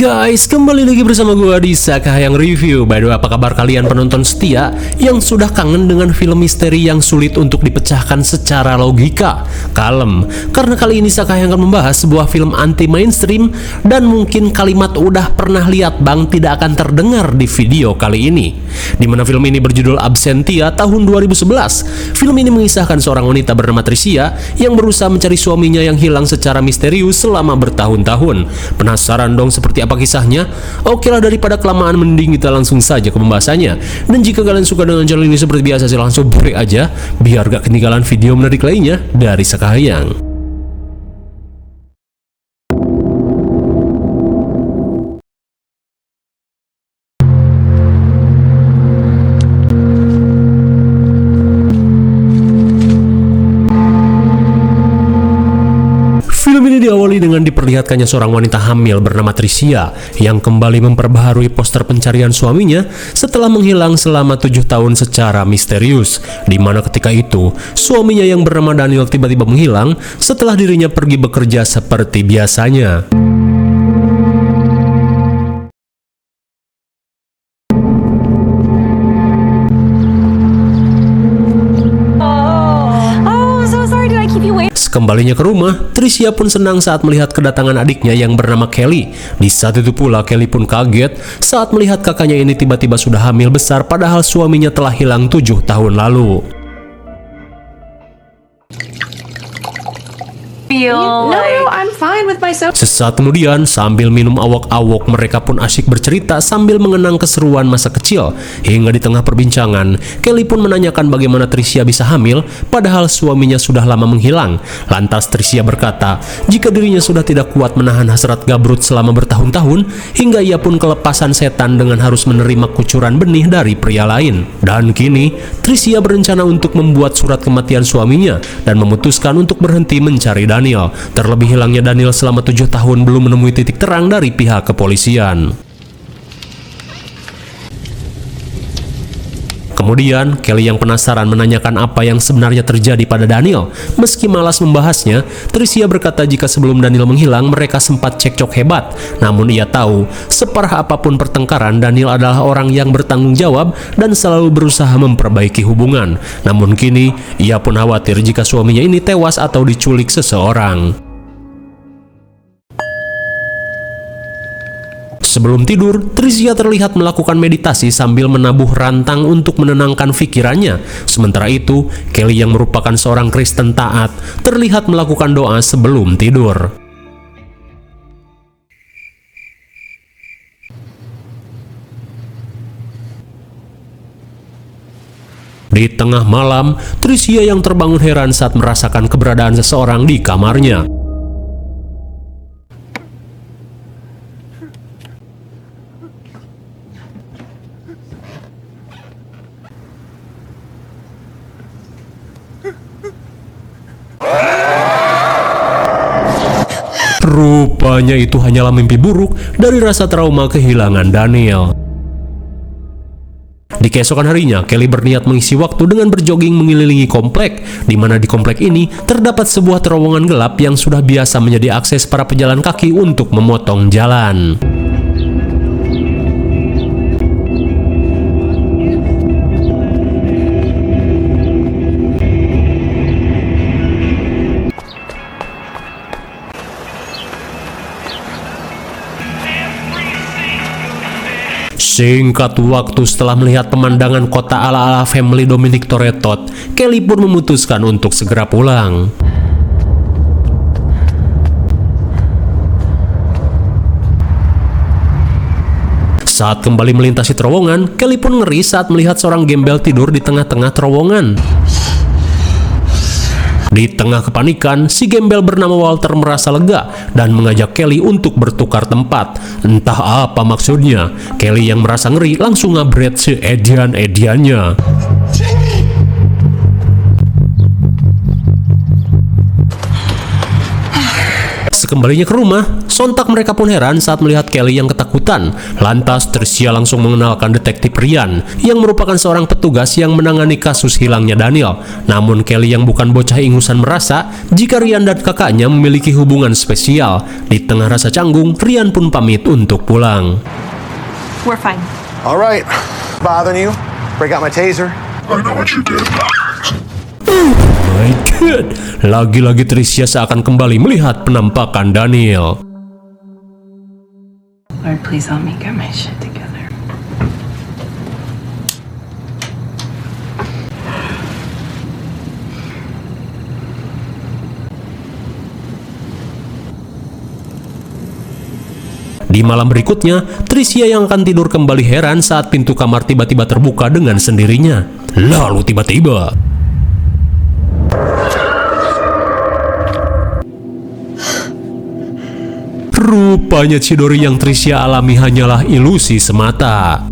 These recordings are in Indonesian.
Guys, kembali lagi bersama gua di Sakahayang Review. By the way, apa kabar kalian penonton setia yang sudah kangen dengan film misteri yang sulit untuk dipecahkan secara logika? Kalem, karena kali ini Sakahayang akan membahas sebuah film anti mainstream dan mungkin kalimat udah pernah lihat bang tidak akan terdengar di video kali ini. Dimana film ini berjudul Absentia tahun 2011. Film ini mengisahkan seorang wanita bernama Tricia yang berusaha mencari suaminya yang hilang secara misterius selama bertahun-tahun. Penasaran dong seperti apa kisahnya? Oke lah, daripada kelamaan mending kita langsung saja ke pembahasannya. Dan jika kalian suka dengan channel ini seperti biasa, silahkan langsung break aja biar gak ketinggalan video menarik lainnya dari Sakahayang. Film ini diawali dengan diperlihatkannya seorang wanita hamil bernama Tricia yang kembali memperbaharui poster pencarian suaminya setelah menghilang selama 7 tahun secara misterius, di mana ketika itu suaminya yang bernama Daniel tiba-tiba menghilang setelah dirinya pergi bekerja seperti biasanya. Kembalinya ke rumah, Tricia pun senang saat melihat kedatangan adiknya yang bernama Kelly. Di saat itu pula Kelly pun kaget saat melihat kakaknya ini tiba-tiba sudah hamil besar padahal suaminya telah hilang 7 tahun lalu. No, I'm fine with myself. Sesaat kemudian, sambil minum awok-awok, mereka pun asyik bercerita sambil mengenang keseruan masa kecil. Hingga di tengah perbincangan, Kelly pun menanyakan bagaimana Tricia bisa hamil padahal suaminya sudah lama menghilang. Lantas Tricia berkata, jika dirinya sudah tidak kuat menahan hasrat gabrut selama bertahun-tahun, hingga ia pun kelepasan setan dengan harus menerima kucuran benih dari pria lain. Dan kini, Tricia berencana untuk membuat surat kematian suaminya dan memutuskan untuk berhenti mencari Daniel. Terlebih hilangnya Daniel selama 7 tahun belum menemui titik terang dari pihak kepolisian. Kemudian, Kelly yang penasaran menanyakan apa yang sebenarnya terjadi pada Daniel. Meski malas membahasnya, Tricia berkata jika sebelum Daniel menghilang, mereka sempat cekcok hebat. Namun ia tahu, separah apapun pertengkaran, Daniel adalah orang yang bertanggung jawab dan selalu berusaha memperbaiki hubungan. Namun kini, ia pun khawatir jika suaminya ini tewas atau diculik seseorang. Sebelum tidur, Tricia terlihat melakukan meditasi sambil menabuh rantang untuk menenangkan pikirannya. Sementara itu, Kelly yang merupakan seorang Kristen taat terlihat melakukan doa sebelum tidur. Di tengah malam, Tricia yang terbangun heran saat merasakan keberadaan seseorang di kamarnya. Rupanya itu hanyalah mimpi buruk dari rasa trauma kehilangan Daniel. Di keesokan harinya, Kelly berniat mengisi waktu dengan berjoging mengelilingi komplek, di mana di komplek ini terdapat sebuah terowongan gelap yang sudah biasa menjadi akses para pejalan kaki untuk memotong jalan. Singkat waktu setelah melihat pemandangan kota ala-ala family Dominic Toretto, Kelly pun memutuskan untuk segera pulang. Saat kembali melintasi terowongan, Kelly pun ngeri saat melihat seorang gembel tidur di tengah-tengah terowongan. Di tengah kepanikan, si gembel bernama Walter merasa lega dan mengajak Kelly untuk bertukar tempat. Entah apa maksudnya, Kelly yang merasa ngeri langsung ngabret seedian-ediannya. Sekembalinya ke rumah, sontak mereka pun heran saat melihat Kelly yang ketakutan. Lantas Tricia langsung mengenalkan detektif Ryan yang merupakan seorang petugas yang menangani kasus hilangnya Daniel. Namun Kelly yang bukan bocah ingusan merasa jika Ryan dan kakaknya memiliki hubungan spesial. Di tengah rasa canggung, Ryan pun pamit untuk pulang. We're fine. All right. Bothering you? Break out my taser. I know what you did. My God, lagi-lagi Tricia seakan kembali melihat penampakan Daniel. Lord, please help me get my shit together. Di malam berikutnya, Tricia yang akan tidur kembali heran saat pintu kamar tiba-tiba terbuka dengan sendirinya. Lalu tiba-tiba rupanya Chidori yang Tricia alami hanyalah ilusi semata.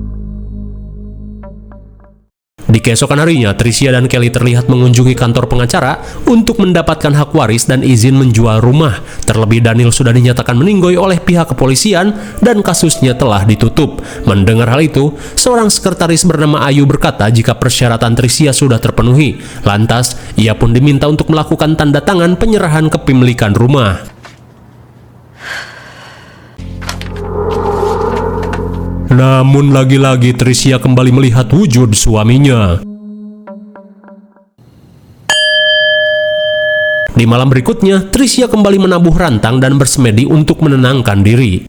Di keesokan harinya, Tricia dan Kelly terlihat mengunjungi kantor pengacara untuk mendapatkan hak waris dan izin menjual rumah. Terlebih Daniel sudah dinyatakan meninggoy oleh pihak kepolisian dan kasusnya telah ditutup. Mendengar hal itu, seorang sekretaris bernama Ayu berkata jika persyaratan Tricia sudah terpenuhi. Lantas, ia pun diminta untuk melakukan tanda tangan penyerahan kepemilikan rumah. Namun lagi-lagi Tricia kembali melihat wujud suaminya. Di malam berikutnya, Tricia kembali menabuh rantang dan bersemedi untuk menenangkan diri.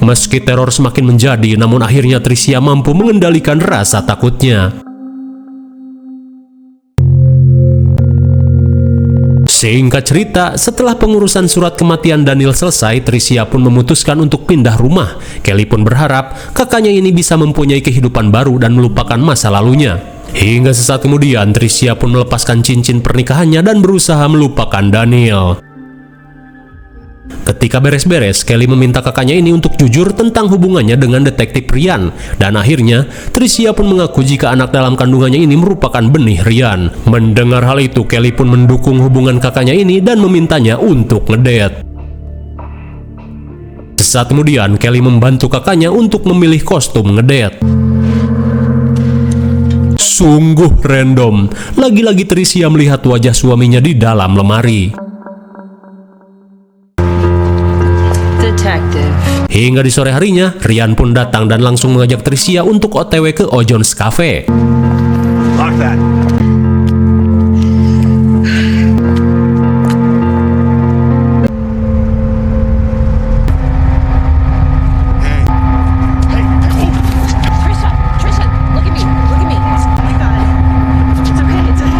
Meski teror semakin menjadi, namun akhirnya Tricia mampu mengendalikan rasa takutnya. Singkat cerita, setelah pengurusan surat kematian Daniel selesai, Tricia pun memutuskan untuk pindah rumah. Kelly pun berharap kakaknya ini bisa mempunyai kehidupan baru dan melupakan masa lalunya. Hingga sesaat kemudian, Tricia pun melepaskan cincin pernikahannya dan berusaha melupakan Daniel. Ketika beres-beres, Kelly meminta kakaknya ini untuk jujur tentang hubungannya dengan detektif Ryan. Dan akhirnya, Tricia pun mengaku jika anak dalam kandungannya ini merupakan benih Ryan. Mendengar hal itu, Kelly pun mendukung hubungan kakaknya ini dan memintanya untuk ngedate. Sesaat kemudian, Kelly membantu kakaknya untuk memilih kostum ngedate. Sungguh random. Lagi-lagi Tricia melihat wajah suaminya di dalam lemari. Detective. Hingga di sore harinya, Ryan pun datang dan langsung mengajak Tricia untuk OTW ke Ojon's Cafe. Lock that. Trisha, look at me. Look at me. Oh my God. It's okay. It's okay.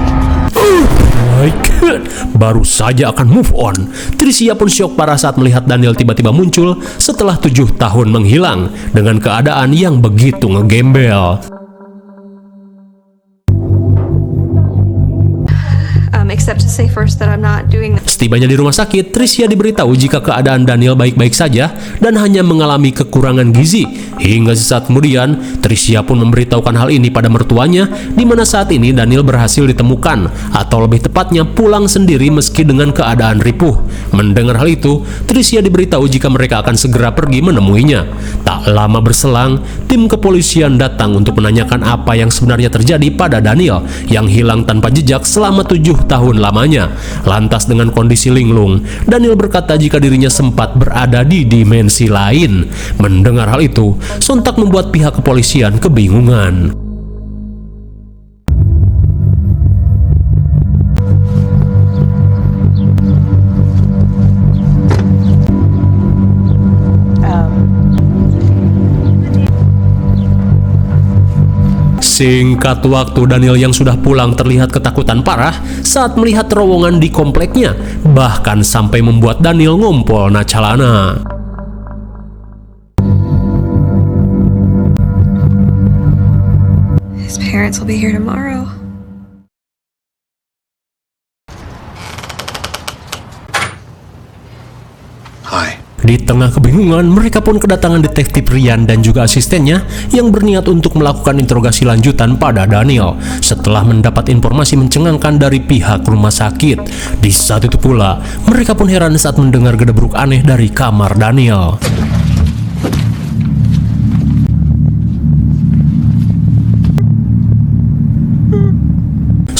My God, baru saja akan move on. Tricia pun syok parah saat melihat Daniel tiba-tiba muncul setelah 7 tahun menghilang dengan keadaan yang begitu ngegembel. Except to say first that I'm not doing that. Setibanya di rumah sakit, Tricia diberitahu jika keadaan Daniel baik-baik saja dan hanya mengalami kekurangan gizi. Hingga sesaat kemudian, Tricia pun memberitahukan hal ini pada mertuanya, di mana saat ini Daniel berhasil ditemukan, atau lebih tepatnya pulang sendiri meski dengan keadaan ripuh. Mendengar hal itu, Tricia diberitahu jika mereka akan segera pergi menemuinya. Tak lama berselang, tim kepolisian datang untuk menanyakan apa yang sebenarnya terjadi pada Daniel yang hilang tanpa jejak selama 7 tahun lamanya. Lantas dengan kondisi linglung, Daniel berkata jika dirinya sempat berada di dimensi lain. Mendengar hal itu, sontak membuat pihak kepolisian kebingungan. Singkat waktu, Daniel yang sudah pulang terlihat ketakutan parah saat melihat terowongan di kompleknya, bahkan sampai membuat Daniel ngompol nacalana. parents will be here tomorrow. Hi. Di tengah kebingungan, mereka pun kedatangan detektif Ryan dan juga asistennya yang berniat untuk melakukan interogasi lanjutan pada Daniel setelah mendapat informasi mencengangkan dari pihak rumah sakit. Di saat itu pula, mereka pun heran saat mendengar gedebruk aneh dari kamar Daniel.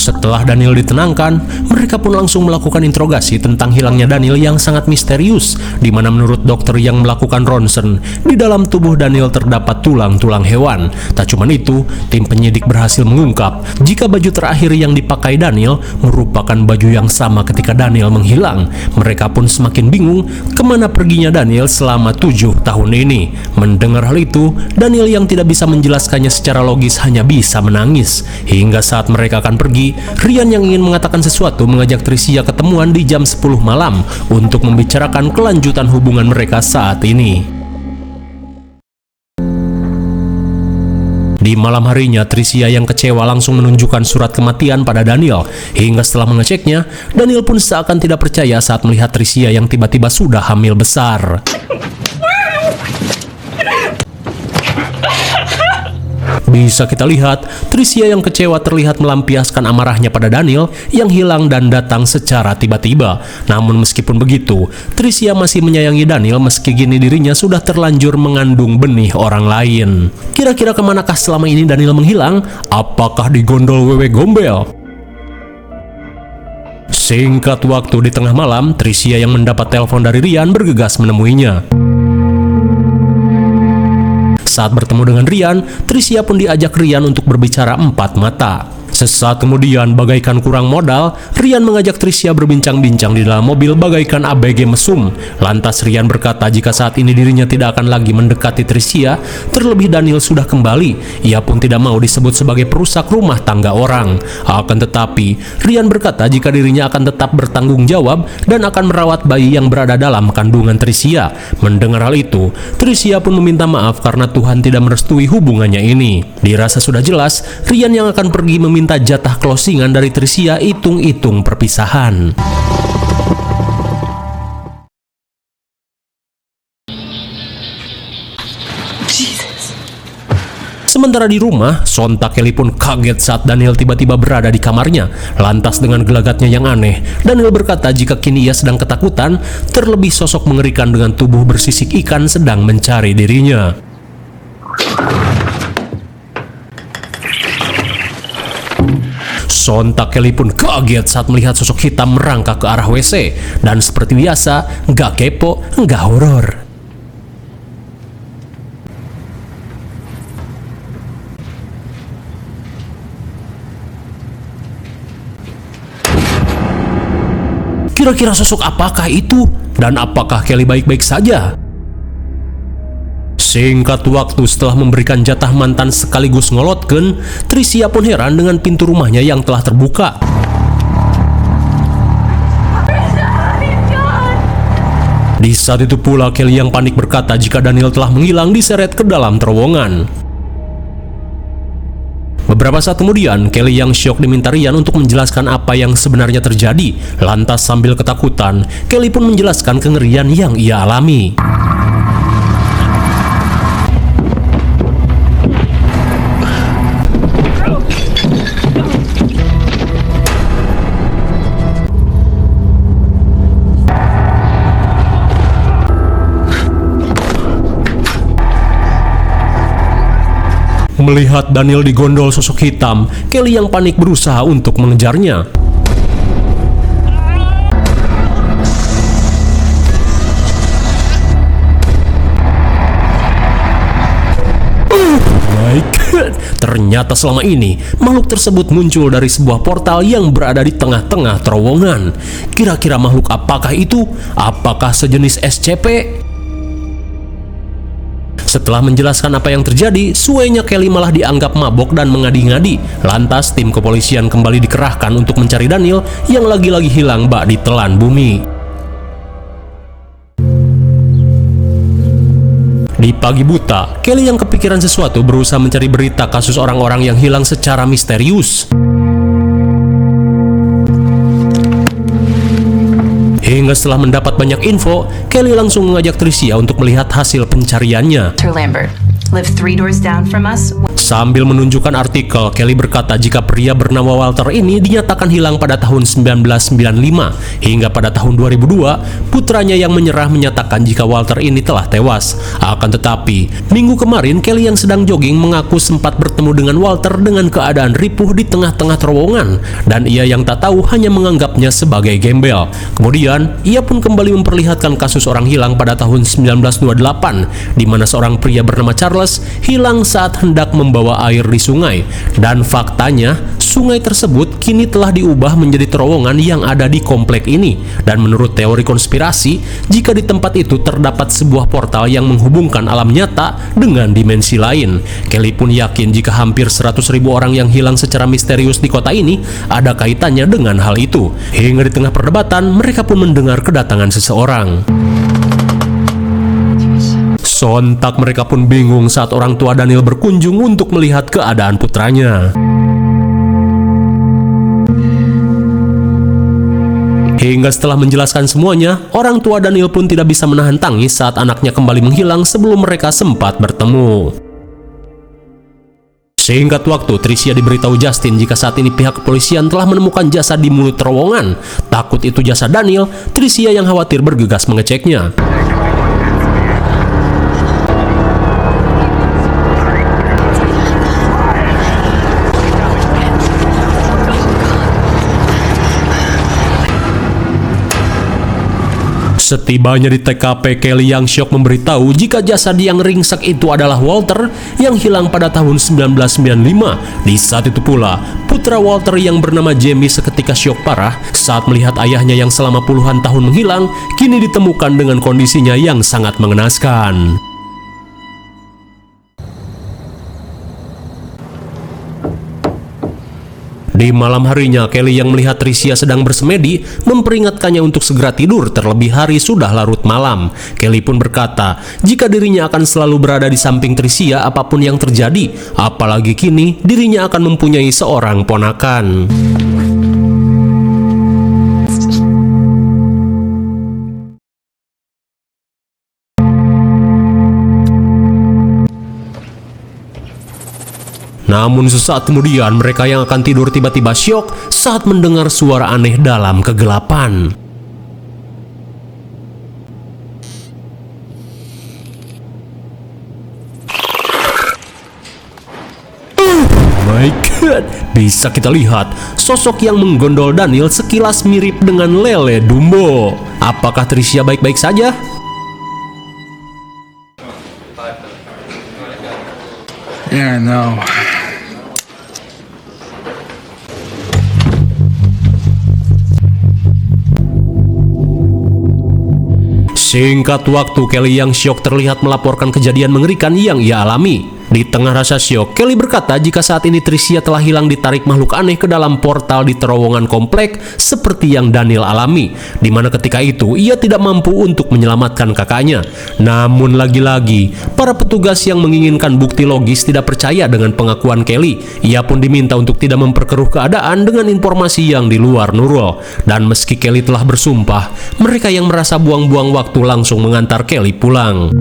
Setelah Daniel ditenangkan, mereka pun langsung melakukan interogasi tentang hilangnya Daniel yang sangat misterius, di mana menurut dokter yang melakukan ronsen, di dalam tubuh Daniel terdapat tulang-tulang hewan. Tak cuma itu, tim penyidik berhasil mengungkap jika baju terakhir yang dipakai Daniel merupakan baju yang sama ketika Daniel menghilang. Mereka pun semakin bingung kemana perginya Daniel selama 7 tahun ini. Mendengar hal itu, Daniel yang tidak bisa menjelaskannya secara logis hanya bisa menangis. Hingga saat mereka akan pergi, Ryan yang ingin mengatakan sesuatu mengajak Tricia ketemuan di jam 10 malam untuk membicarakan kelanjutan hubungan mereka saat ini. Di malam harinya, Tricia yang kecewa langsung menunjukkan surat kematian pada Daniel. Hingga setelah mengeceknya, Daniel pun seakan tidak percaya saat melihat Tricia yang tiba-tiba sudah hamil besar. Bisa kita lihat, Tricia yang kecewa terlihat melampiaskan amarahnya pada Daniel yang hilang dan datang secara tiba-tiba. Namun meskipun begitu, Tricia masih menyayangi Daniel meski kini dirinya sudah terlanjur mengandung benih orang lain. Kira-kira kemanakah selama ini Daniel menghilang? Apakah di gondol wewe gombel? Singkat waktu di tengah malam, Tricia yang mendapat telepon dari Ryan bergegas menemuinya. Saat bertemu dengan Ryan, Tricia pun diajak Ryan untuk berbicara empat mata. Sesaat kemudian, bagaikan kurang modal, Ryan mengajak Tricia berbincang-bincang di dalam mobil bagaikan ABG mesum. Lantas Ryan berkata jika saat ini dirinya tidak akan lagi mendekati Tricia, terlebih Daniel sudah kembali. Ia pun tidak mau disebut sebagai perusak rumah tangga orang. Akan tetapi, Ryan berkata jika dirinya akan tetap bertanggung jawab dan akan merawat bayi yang berada dalam kandungan Tricia. Mendengar hal itu, Tricia pun meminta maaf karena Tuhan tidak merestui hubungannya ini. Dirasa sudah jelas, Ryan yang akan pergi meminta jatah closingan dari Tricia hitung-hitung perpisahan. Jesus. Sementara di rumah, sontak Kelly pun kaget saat Daniel tiba-tiba berada di kamarnya. Lantas dengan gelagatnya yang aneh, Daniel berkata jika kini ia sedang ketakutan, terlebih sosok mengerikan dengan tubuh bersisik ikan sedang mencari dirinya. Sontak Kelly pun kaget saat melihat sosok hitam merangkak ke arah WC. Dan seperti biasa, nggak kepo, nggak horor. Kira-kira sosok apakah itu? Dan apakah Kelly baik-baik saja? Singkat waktu setelah memberikan jatah mantan sekaligus ngolotken, Tricia pun heran dengan pintu rumahnya yang telah terbuka. Di saat itu pula Kelly yang panik berkata jika Daniel telah menghilang diseret ke dalam terowongan. Beberapa saat kemudian, Kelly yang syok diminta Ryan untuk menjelaskan apa yang sebenarnya terjadi. Lantas sambil ketakutan, Kelly pun menjelaskan kengerian yang ia alami. Melihat Daniel digondol sosok hitam, Kelly yang panik berusaha untuk mengejarnya. My God, ternyata selama ini makhluk tersebut muncul dari sebuah portal yang berada di tengah-tengah terowongan. Kira-kira makhluk apakah itu? Apakah sejenis SCP? Setelah menjelaskan apa yang terjadi, suenya Kelly malah dianggap mabok dan mengadi-ngadi. Lantas tim kepolisian kembali dikerahkan untuk mencari Daniel yang lagi-lagi hilang bak ditelan bumi. Di pagi buta, Kelly yang kepikiran sesuatu berusaha mencari berita kasus orang-orang yang hilang secara misterius. Hingga setelah mendapat banyak info, Kelly langsung mengajak Tricia untuk melihat hasil pencariannya. Mr. Lambert, live 3 doors down from us. Sambil menunjukkan artikel, Kelly berkata jika pria bernama Walter ini dinyatakan hilang pada tahun 1995 hingga pada tahun 2002, putranya yang menyerah menyatakan jika Walter ini telah tewas. Akan tetapi, minggu kemarin Kelly yang sedang jogging mengaku sempat bertemu dengan Walter dengan keadaan ripuh di tengah-tengah terowongan, dan ia yang tak tahu hanya menganggapnya sebagai gembel. Kemudian, ia pun kembali memperlihatkan kasus orang hilang pada tahun 1928, di mana seorang pria bernama Charles hilang saat hendak membawa air di sungai, dan faktanya sungai tersebut kini telah diubah menjadi terowongan yang ada di komplek ini. Dan menurut teori konspirasi, jika di tempat itu terdapat sebuah portal yang menghubungkan alam nyata dengan dimensi lain. Kelly pun yakin jika hampir 100.000 orang yang hilang secara misterius di kota ini ada kaitannya dengan hal itu. Hingga di tengah perdebatan, mereka pun mendengar kedatangan seseorang. Sontak mereka pun bingung saat orang tua Daniel berkunjung untuk melihat keadaan putranya. Hingga setelah menjelaskan semuanya, orang tua Daniel pun tidak bisa menahan tangis saat anaknya kembali menghilang sebelum mereka sempat bertemu. Singkat waktu, Tricia diberitahu Justin jika saat ini pihak kepolisian telah menemukan jasad di mulut terowongan. Takut itu jasad Daniel, Tricia yang khawatir bergegas mengeceknya. Setibanya di TKP, Kelly yang syok memberitahu jika jasad yang ringsek itu adalah Walter yang hilang pada tahun 1995. Di saat itu pula, putra Walter yang bernama Jamie seketika syok parah saat melihat ayahnya yang selama puluhan tahun menghilang kini ditemukan dengan kondisinya yang sangat mengenaskan. Di malam harinya, Kelly yang melihat Tricia sedang bersemedi memperingatkannya untuk segera tidur, terlebih hari sudah larut malam. Kelly pun berkata jika dirinya akan selalu berada di samping Tricia apapun yang terjadi, apalagi kini dirinya akan mempunyai seorang ponakan. Namun sesaat kemudian mereka yang akan tidur tiba-tiba syok saat mendengar suara aneh dalam kegelapan. My God, bisa kita lihat sosok yang menggondol Daniel sekilas mirip dengan Lele Dumbo. Apakah Tricia baik-baik saja? Yeah, no. Singkat waktu, Kelly yang syok terlihat melaporkan kejadian mengerikan yang ia alami. Di tengah rasa syok, Kelly berkata jika saat ini Tricia telah hilang ditarik makhluk aneh ke dalam portal di terowongan komplek seperti yang Daniel alami, di mana ketika itu ia tidak mampu untuk menyelamatkan kakaknya. Namun lagi-lagi, para petugas yang menginginkan bukti logis tidak percaya dengan pengakuan Kelly. Ia pun diminta untuk tidak memperkeruh keadaan dengan informasi yang di luar nurul. Dan meski Kelly telah bersumpah, mereka yang merasa buang-buang waktu langsung mengantar Kelly pulang.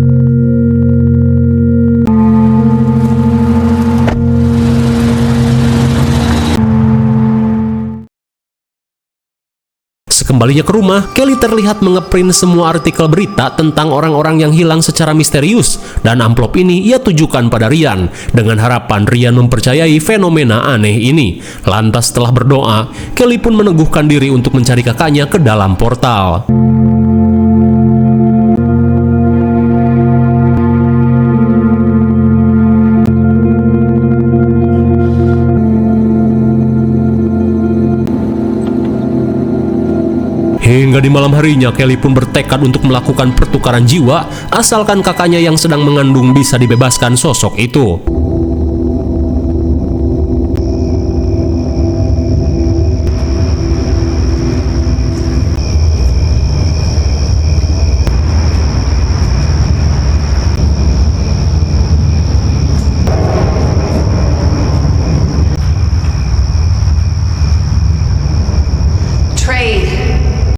Sekembalinya ke rumah, Kelly terlihat mengeprint semua artikel berita tentang orang-orang yang hilang secara misterius, dan amplop ini ia tujukan pada Ryan dengan harapan Ryan mempercayai fenomena aneh ini. Lantas setelah berdoa, Kelly pun meneguhkan diri untuk mencari kakaknya ke dalam portal. Hingga di malam harinya, Kelly pun bertekad untuk melakukan pertukaran jiwa asalkan kakaknya yang sedang mengandung bisa dibebaskan sosok itu.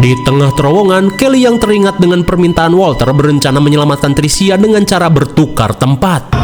Di tengah terowongan, Kelly yang teringat dengan permintaan Walter berencana menyelamatkan Tricia dengan cara bertukar tempat.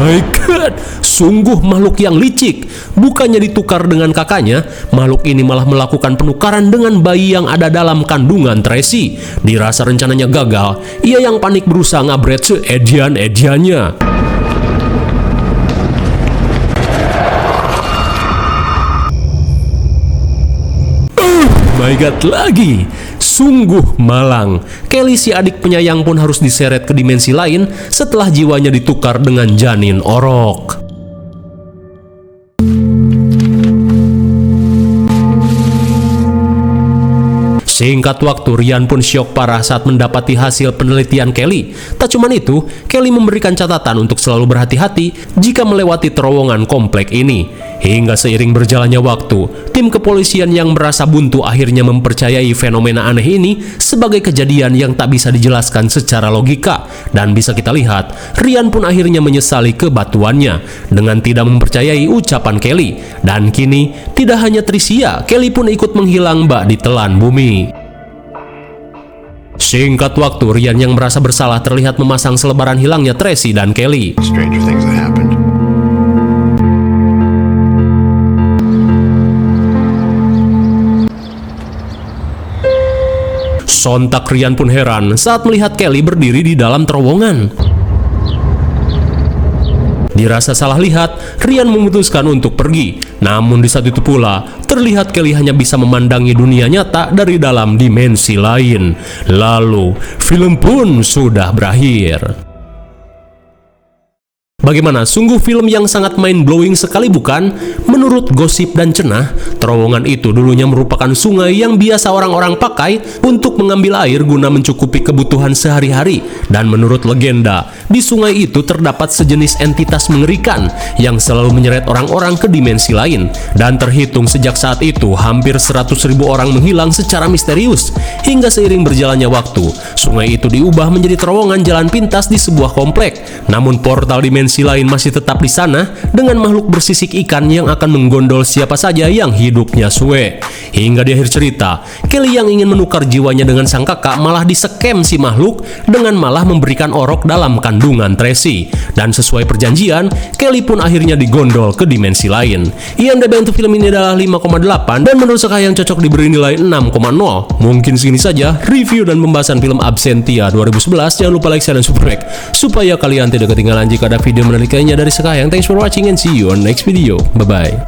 My God, sungguh makhluk yang licik. Bukannya ditukar dengan kakaknya, makhluk ini malah melakukan penukaran dengan bayi yang ada dalam kandungan Tracy. Dirasa rencananya gagal, ia yang panik berusaha ngabret seedian-ediannya. My God lagi, sungguh malang. Kelly si adik penyayang pun harus diseret ke dimensi lain setelah jiwanya ditukar dengan janin orok. Singkat waktu, Ryan pun syok parah saat mendapati hasil penelitian Kelly. Tak cuma itu, Kelly memberikan catatan untuk selalu berhati-hati jika melewati terowongan komplek ini. Hingga seiring berjalannya waktu, tim kepolisian yang merasa buntu akhirnya mempercayai fenomena aneh ini sebagai kejadian yang tak bisa dijelaskan secara logika. Dan bisa kita lihat, Ryan pun akhirnya menyesali kebatuannya dengan tidak mempercayai ucapan Kelly. Dan kini, tidak hanya Tricia, Kelly pun ikut menghilang bak di telan bumi. Singkat waktu, Ryan yang merasa bersalah terlihat memasang selebaran hilangnya Tracy dan Kelly. Stranger things that happened. Sontak Ryan pun heran saat melihat Kelly berdiri di dalam terowongan. Dirasa salah lihat, Ryan memutuskan untuk pergi. Namun di saat itu pula, terlihat Kelly hanya bisa memandangi dunia nyata dari dalam dimensi lain. Lalu, film pun sudah berakhir. Bagaimana? Sungguh film yang sangat mind-blowing sekali bukan? Menurut gosip dan cenah, terowongan itu dulunya merupakan sungai yang biasa orang-orang pakai untuk mengambil air guna mencukupi kebutuhan sehari-hari. Dan menurut legenda, di sungai itu terdapat sejenis entitas mengerikan yang selalu menyeret orang-orang ke dimensi lain. Dan terhitung sejak saat itu, hampir 100.000 orang menghilang secara misterius. Hingga seiring berjalannya waktu, sungai itu diubah menjadi terowongan jalan pintas di sebuah komplek. Namun portal dimensi lain masih tetap di sana dengan makhluk bersisik ikan yang akan menggondol siapa saja yang hidupnya suwe. Hingga di akhir cerita, Kelly yang ingin menukar jiwanya dengan sang kakak malah disekem si makhluk dengan malah memberikan orok dalam kandungan Tracy. Dan sesuai perjanjian, Kelly pun akhirnya digondol ke dimensi lain. IMDb untuk film ini adalah 5,8 dan menurut saya yang cocok diberi nilai 6,0. Mungkin segini saja review dan pembahasan film Absentia 2011. Jangan lupa like, share, dan subscribe supaya kalian tidak ketinggalan jika ada video menarik lainnya dari Sekayang. Thanks for watching and see you on next video. Bye-bye.